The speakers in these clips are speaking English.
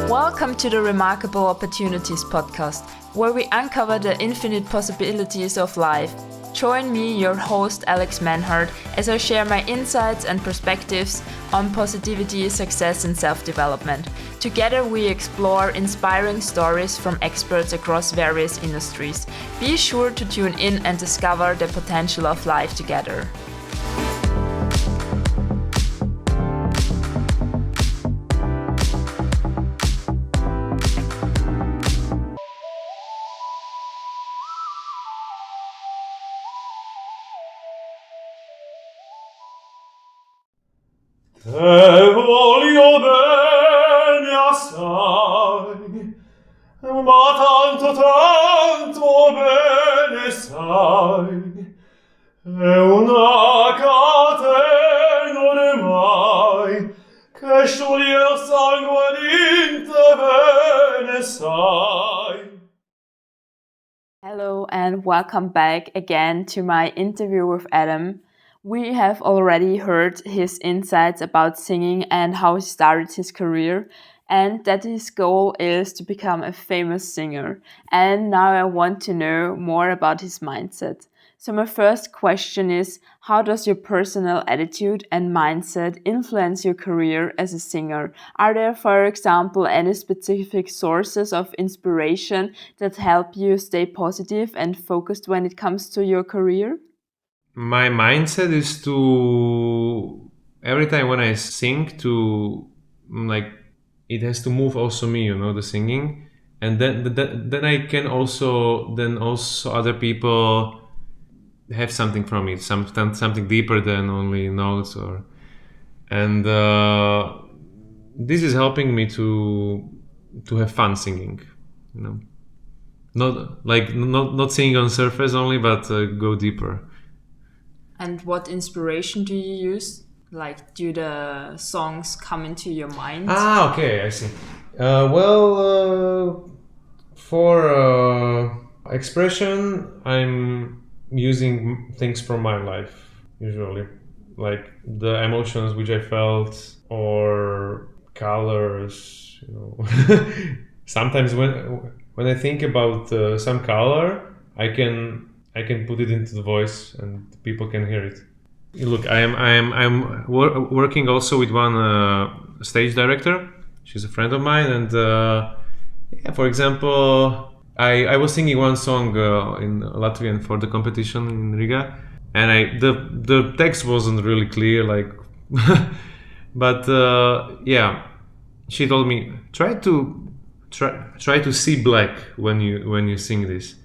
Welcome to the Remarkable Opportunities podcast, where we uncover the infinite possibilities of life. Join me, your host Alex Manhart, as I share my insights and perspectives on positivity, success, and self-development. Together we explore inspiring stories from experts across various industries. Be sure to tune in and discover the potential of life together. Te voglio bene assai, ma tanto bene sai, è una catena ormai, che scioglie il sangue di te bene sai. Hello and welcome back again to my interview with Adam. We have already heard his insights about singing and how he started his career, and that his goal is to become a famous singer. And now I want to know more about his mindset. So my first question is, how does your personal attitude and mindset influence your career as a singer? Are there, for example, any specific sources of inspiration that help you stay positive and focused when it comes to your career? My mindset is to every time when I sing to like it has to move also me, the singing, and then I can also other people have something from it, something deeper than only notes and this is helping me to have fun singing, not singing on surface only, but go deeper. And what inspiration do you use? Like, do the songs come into your mind? Okay, I see. For expression, I'm using things from my life, usually. Like the emotions which I felt, or colors, Sometimes when I think about some color, I can put it into the voice and people can hear it. Look, I'm working also with one stage director. She's a friend of mine, and for example, I was singing one song in Latvian for the competition in Riga, and the text wasn't really clear, like, but yeah, she told me try to see black when you sing this,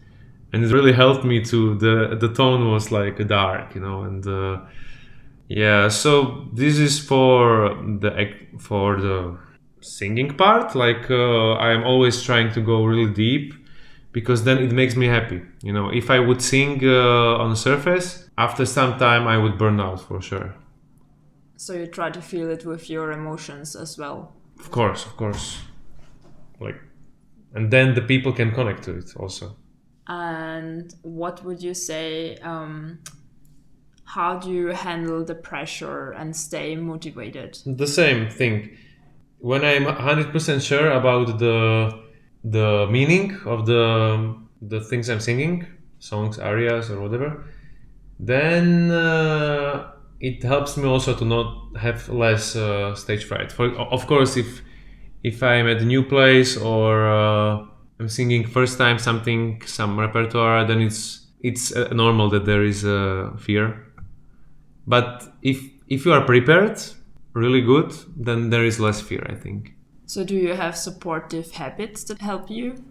and it really helped me to the tone was like dark, and yeah. So this is for the singing part. Like I am always trying to go really deep because then it makes me happy. If I would sing on the surface, after some time I would burn out for sure. So you try to feel it with your emotions as well. Of course. Like, and then the people can connect to it also. And what would you say, how do you handle the pressure and stay motivated? The same thing. When I'm 100% sure about the meaning of the things I'm singing, songs, arias, or whatever, then it helps me also to not have less stage fright. Of course, if I'm at a new place or I'm singing first time some repertoire, then it's normal that there is fear. But if you are prepared, really good, then there is less fear, I think. So do you have supportive habits that help you?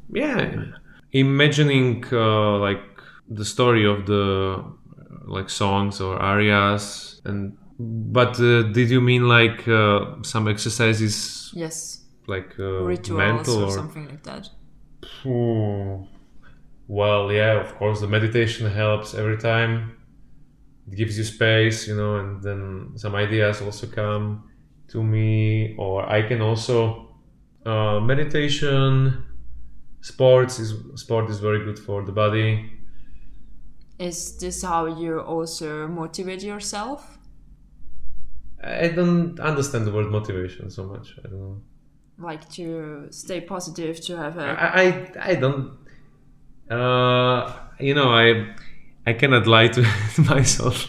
Yeah, imagining like the story of the like songs or arias, but did you mean like some exercises? Yes. Like Rituals mental or something like that. Well, yeah, of course, the meditation helps every time. It gives you space, and then some ideas also come to me. Or I can also meditation. Sport is very good for the body. Is this how you also motivate yourself? I don't understand the word motivation so much. I don't know. like to stay positive, to have a I don't. I cannot lie to myself.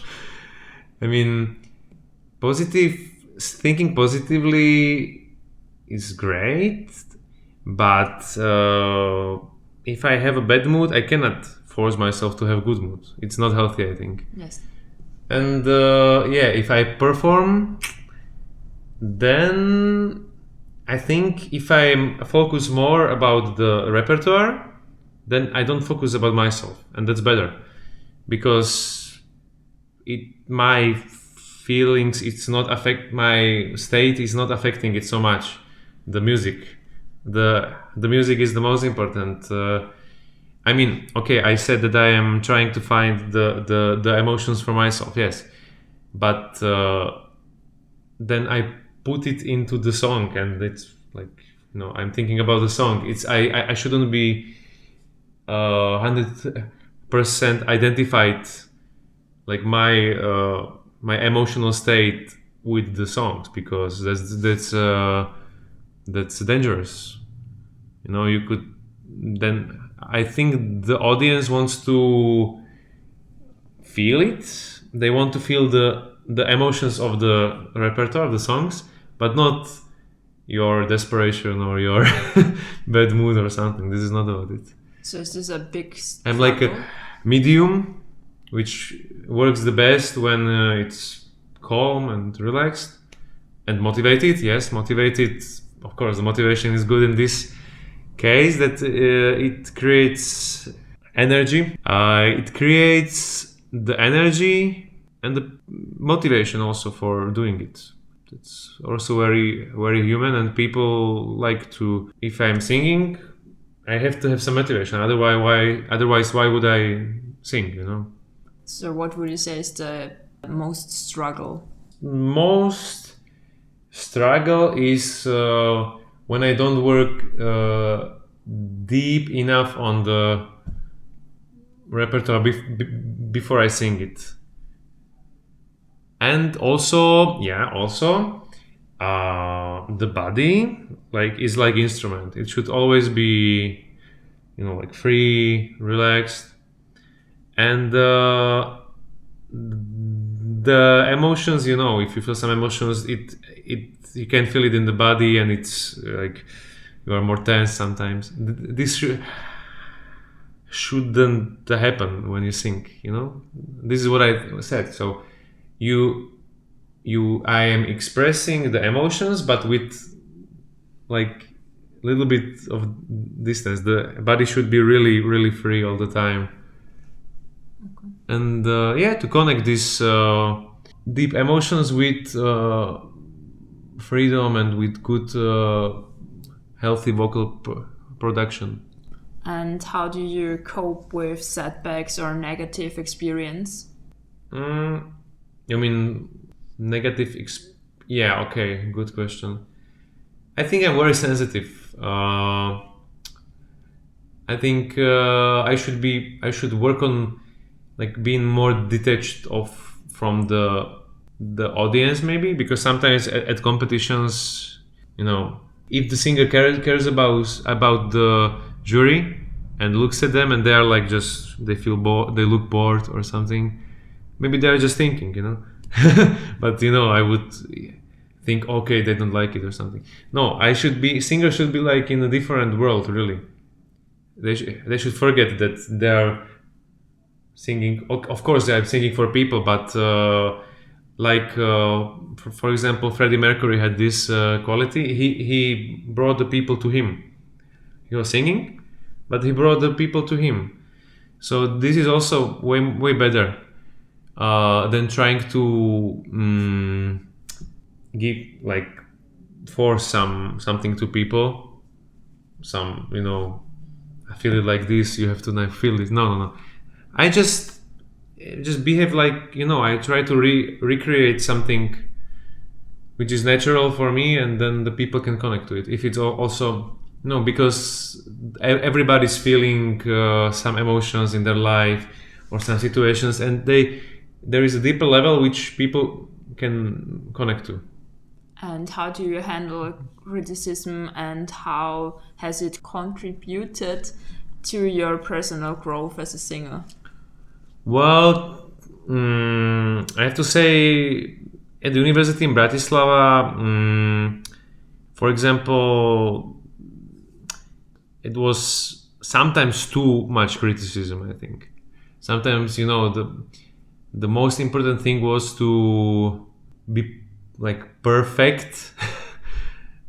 I mean, positive thinking positively is great, but if I have a bad mood, I cannot force myself to have good mood. It's not healthy, I think. yes. And yeah, if I perform, then I think if I focus more about the repertoire, then I don't focus about myself, and that's better because my feelings, it's not affect my state is not affecting it so much. The music, the music is the most important. I mean, okay, I said that I am trying to find the emotions for myself, yes, but then I put it into the song, and it's like, I'm thinking about the song. I shouldn't be 100% identified, like my emotional state with the songs, because that's dangerous. You could then. I think the audience wants to feel it. They want to feel the emotions of the repertoire, of the songs, but not your desperation or your bad mood or something. This is not about it. So is this a big I'm like struggle? a medium, which works the best when it's calm and relaxed and motivated. Yes, motivated. Of course, the motivation is good in this case, that it creates energy. It creates the energy and the motivation also for doing it. It's also very, very human, and people like to. If I'm singing, I have to have some motivation. Otherwise, why would I sing? So what would you say is the most struggle? Most struggle is when I don't work deep enough on the repertoire before I sing it. And also, the body is like instrument. It should always be, like free, relaxed, and the emotions. If you feel some emotions, it you can feel it in the body, and it's like you are more tense sometimes. This shouldn't happen when you sing. This is what I said. So I am expressing the emotions, but with like a little bit of distance. The body should be really, really free all the time. Okay. And to connect these deep emotions with freedom and with good, healthy vocal production. And how do you cope with setbacks or negative experience? I mean, negative. Yeah, okay, good question. I think I'm very sensitive. I think I should work on like being more detached from the audience, maybe, because sometimes at competitions, if the singer cares about the jury and looks at them, and they are like, just they feel bored, they look bored or something, maybe they're just thinking, but I would think, okay, they don't like it or something. No, singers should be like in a different world, really. They should forget that they're singing. Of course, they're singing for people, but for example, Freddie Mercury had this quality. He brought the people to him. He was singing, but he brought the people to him. So this is also way better than trying to give, like, force something to people. I feel it like this. You have to now feel it. No. I just behave like, I try to recreate something which is natural for me, and then the people can connect to it. If it's also because everybody's feeling some emotions in their life or some situations, and there is a deeper level which people can connect to. And how do you handle criticism, and how has it contributed to your personal growth as a singer? Well, I have to say, at the university in Bratislava, for example, it was sometimes too much criticism. I think sometimes, the most important thing was to be like perfect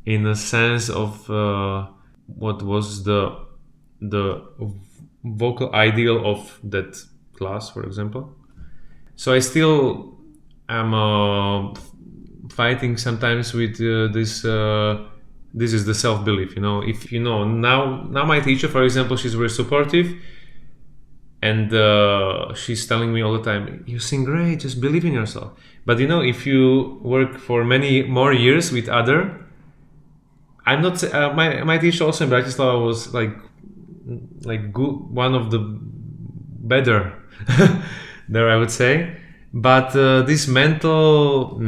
in a sense of what was the vocal ideal of that class, for example. So I still am fighting sometimes with this. This is the self belief, If now my teacher, for example, she's very supportive, and she's telling me all the time, "You sing great, just believe in yourself." But if you work for many more years with other, I'm not. My teacher also in Bratislava was like good, one of the better there, I would say. But this mental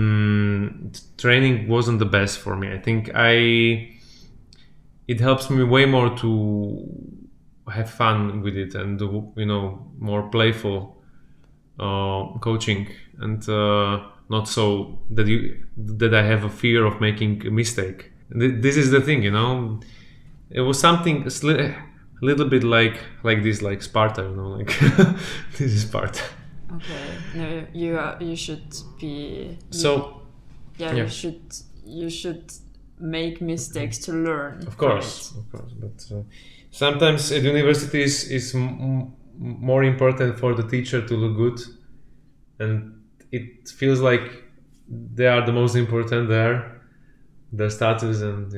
training wasn't the best for me. I think it helps me way more to have fun with it and do, more playful coaching, and not so that I have a fear of making a mistake. This is the thing, It was something a little bit like this, like Sparta, like this is Sparta. Okay, no, you should be. So yeah, yeah. you should make mistakes to learn. Of course, but sometimes at universities is more important for the teacher to look good, and it feels like they are the most important there, their status, and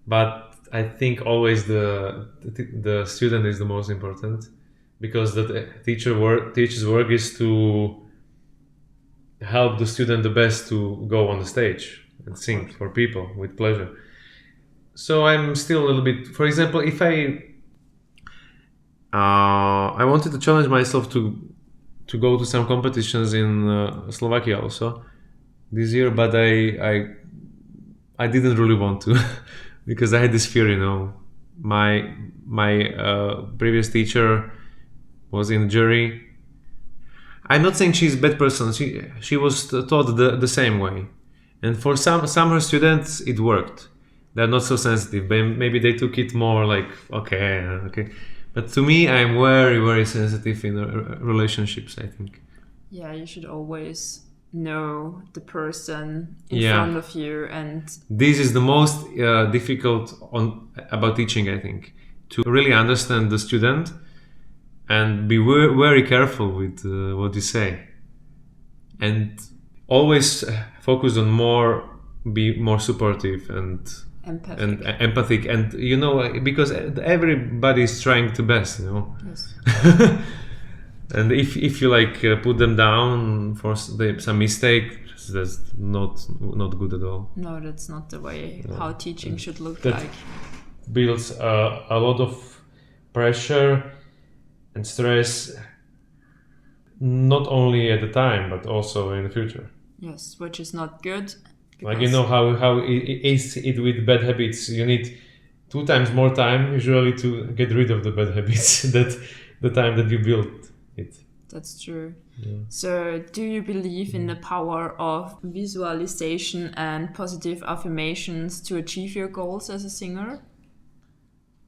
But I think always the student is the most important, because the teacher's work is to help the student the best to go on the stage and sing for people with pleasure. So I'm still a little bit. For example, if I wanted to challenge myself to go to some competitions in Slovakia also this year, but I didn't really want to because I had this fear, My previous teacher was in the jury. I'm not saying she's a bad person. She was taught the same way, and for some her students it worked. They're not so sensitive. Maybe they took it more like okay. But to me, I'm very very sensitive in relationships, I think. Yeah, you should always know the person in Yeah. front of you, and This is the most difficult about teaching, I think, to really understand the student and be very careful with what you say, and always focus on be more supportive and empathic, and because everybody is trying to best, Yes. and if you put them down for some mistake, that's not good at all. No, that's not the way how teaching should look That like. builds a lot of pressure and stress, not only at the time but also in the future. Yes, which is not good. Like how it is it with bad habits. You need 2 times more time usually to get rid of the bad habits that the time that you built it. That's true. Yeah. So, do you believe in the power of visualization and positive affirmations to achieve your goals as a singer?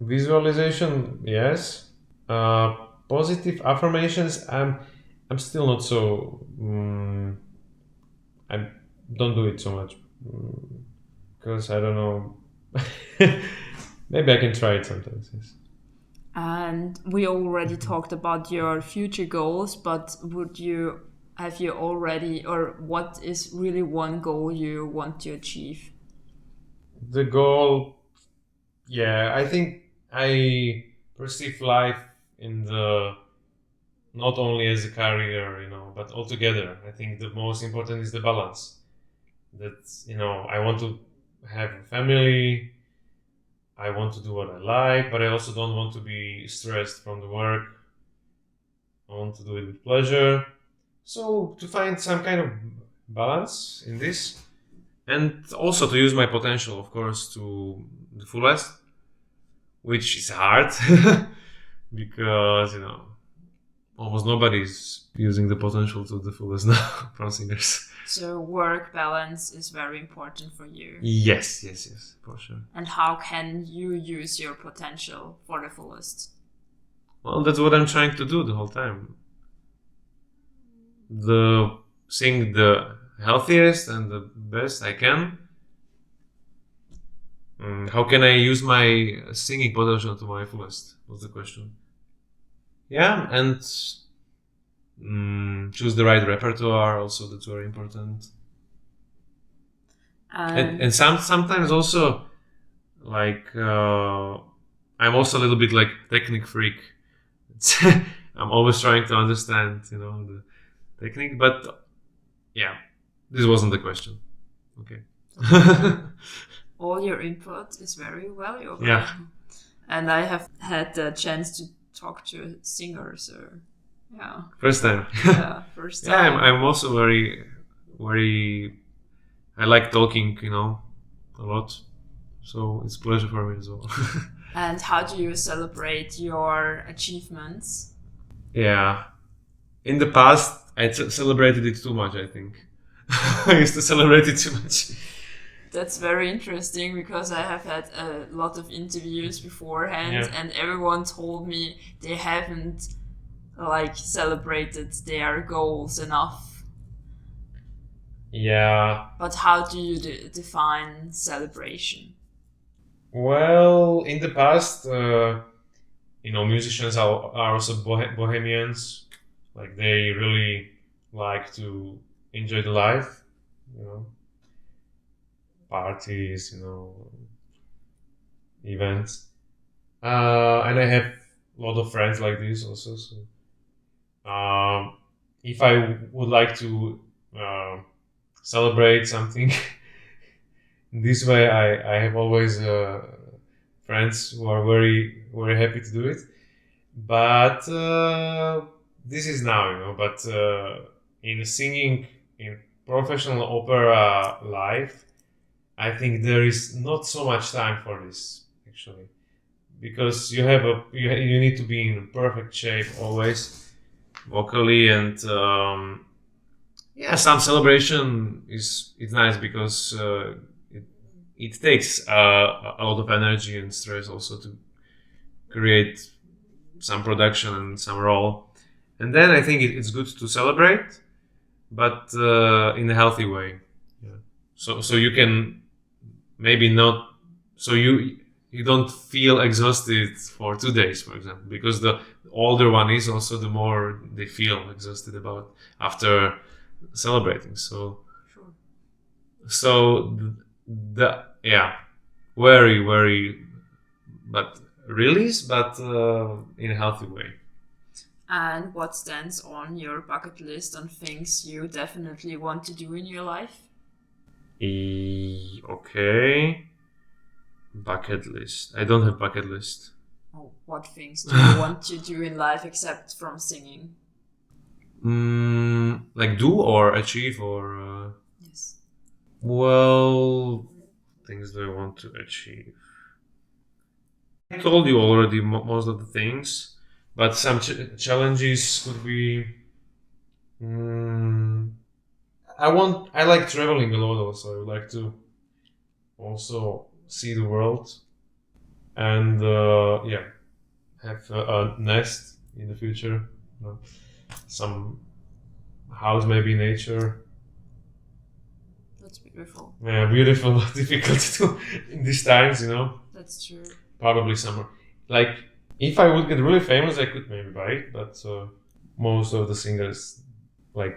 Visualization, yes. Positive affirmations, I'm still not so. I don't do it so much because I don't know. Maybe I can try it sometimes. Yes. And we already talked about your future goals, but have you already, or what is really one goal you want to achieve? The goal, yeah, I think I perceive life in the not only as a career, but altogether. I think the most important is the balance. That I want to have a family. I want to do what I like, but I also don't want to be stressed from the work. I want to do it with pleasure. So to find some kind of balance in this, and also to use my potential, of course, to the fullest, which is hard because almost nobody's using the potential to the fullest now from singers. So work balance is very important for you. Yes, for sure. And how can you use your potential for the fullest? Well, that's what I'm trying to do the whole time. Sing the healthiest and the best I can. How can I use my singing potential to my fullest? What's the question? Yeah, and choose the right repertoire. Also, that's very important. And sometimes also, like I'm also a little bit like technique freak. I'm always trying to understand, the technique. But yeah, this wasn't the question. Okay. All your input is very valuable. Yeah. And I have had the chance to talk to a singer, so yeah. First time. Yeah, first time. Yeah, I'm also very, very. I like talking, a lot. So it's a pleasure for me as well. And how do you celebrate your achievements? Yeah. In the past, I celebrated it too much, I think. I used to celebrate it too much. That's very interesting because I have had a lot of interviews beforehand, and everyone told me they haven't celebrated their goals enough. Yeah. But how do you define celebration? Well, in the past, musicians are also bohemians. Like they really like to enjoy the life, parties, events. And I have a lot of friends like this also. So, if I would like to celebrate something in this way, I have always friends who are very, very happy to do it. But this is now, But in singing in professional opera life, I think there is not so much time for this actually, because you need to be in perfect shape always, vocally, and some celebration it's nice because it takes a lot of energy and stress also to create some production and some role, and then I think it's good to celebrate, but in a healthy way. Yeah. So you can maybe not. So you don't feel exhausted for 2 days, for example, because the older one is also, the more they feel exhausted about after celebrating. So sure. So very, very, but release, but in a healthy way. And what stands on your bucket list on things you definitely want to do in your life? Okay. Bucket list. I don't have bucket list. Oh, what things do you want to do in life except from singing? Like do or achieve or... Yes. Well, things that I want to achieve. I told you already most of the things, but some challenges could be... I like traveling a lot also. I would like to also see the world and have a nest in the future. Some house, maybe nature. That's beautiful. Yeah, beautiful, difficult to do in these times, That's true. Probably summer. Like, if I would get really famous, I could maybe buy it, but most of the singers, like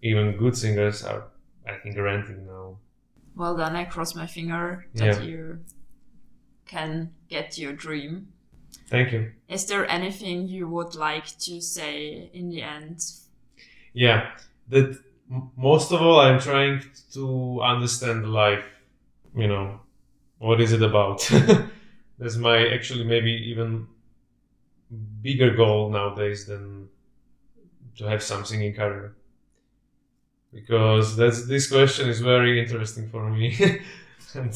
even good singers, are, I think, renting now. Well done, I cross my finger that you can get your dream. Thank you. Is there anything you would like to say in the end? Yeah, that most of all, I'm trying to understand life. What is it about? That's my actually maybe even bigger goal nowadays than to have some singing career. because this question is very interesting for me, and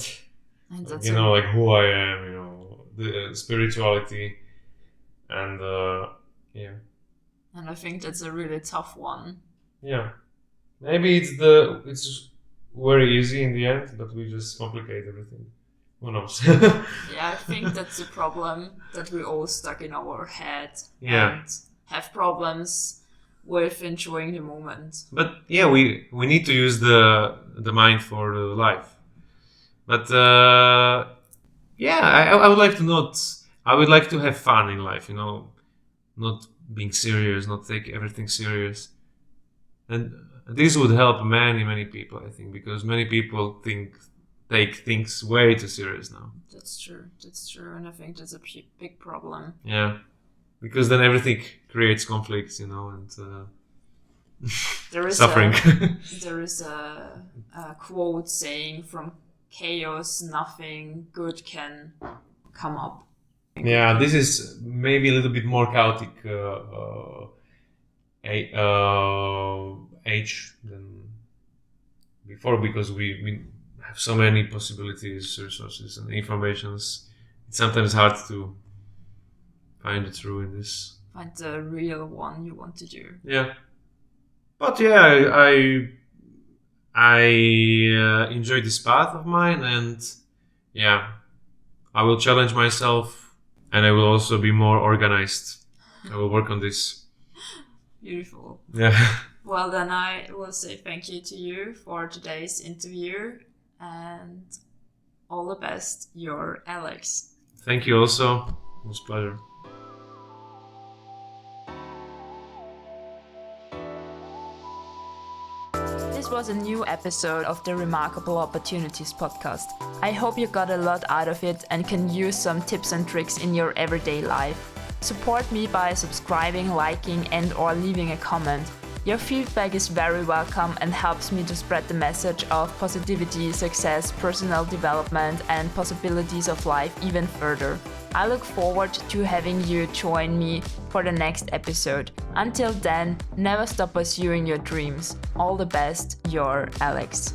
And like who I am, the spirituality, and yeah, and I think that's a really tough one. yeah. Maybe it's very easy in the end, but we just complicate everything. Who knows? Yeah, I think that's the problem, that we're all stuck in our head Yeah. and have problems with enjoying the moment. But yeah, we need to use the mind for the life. But yeah, I would like to not. I would like to have fun in life. Not being serious, not take everything serious, and this would help many people. I think because many people take things way too serious now. That's true, and I think that's a big problem. Yeah, because then everything creates conflicts, and There is suffering. There is a quote saying, "From chaos, nothing good can come up." Yeah, this is maybe a little bit more chaotic age than before, because we have so many possibilities, resources, and informations. It's sometimes hard to find the true in this. Find the real one you want to do. Yeah, but yeah, I enjoy this path of mine, and yeah, I will challenge myself. And I will also be more organized. I will work on this. Beautiful. Yeah. Well, then I will say thank you to you for today's interview, and all the best, your Alex. Thank you also. It was a pleasure. This was a new episode of the Remarkable Opportunities podcast. I hope you got a lot out of it and can use some tips and tricks in your everyday life. Support me by subscribing, liking, and/or leaving a comment. Your feedback is very welcome and helps me to spread the message of positivity, success, personal development, and possibilities of life even further. I look forward to having you join me for the next episode. Until then, never stop pursuing your dreams. All the best, your Alex.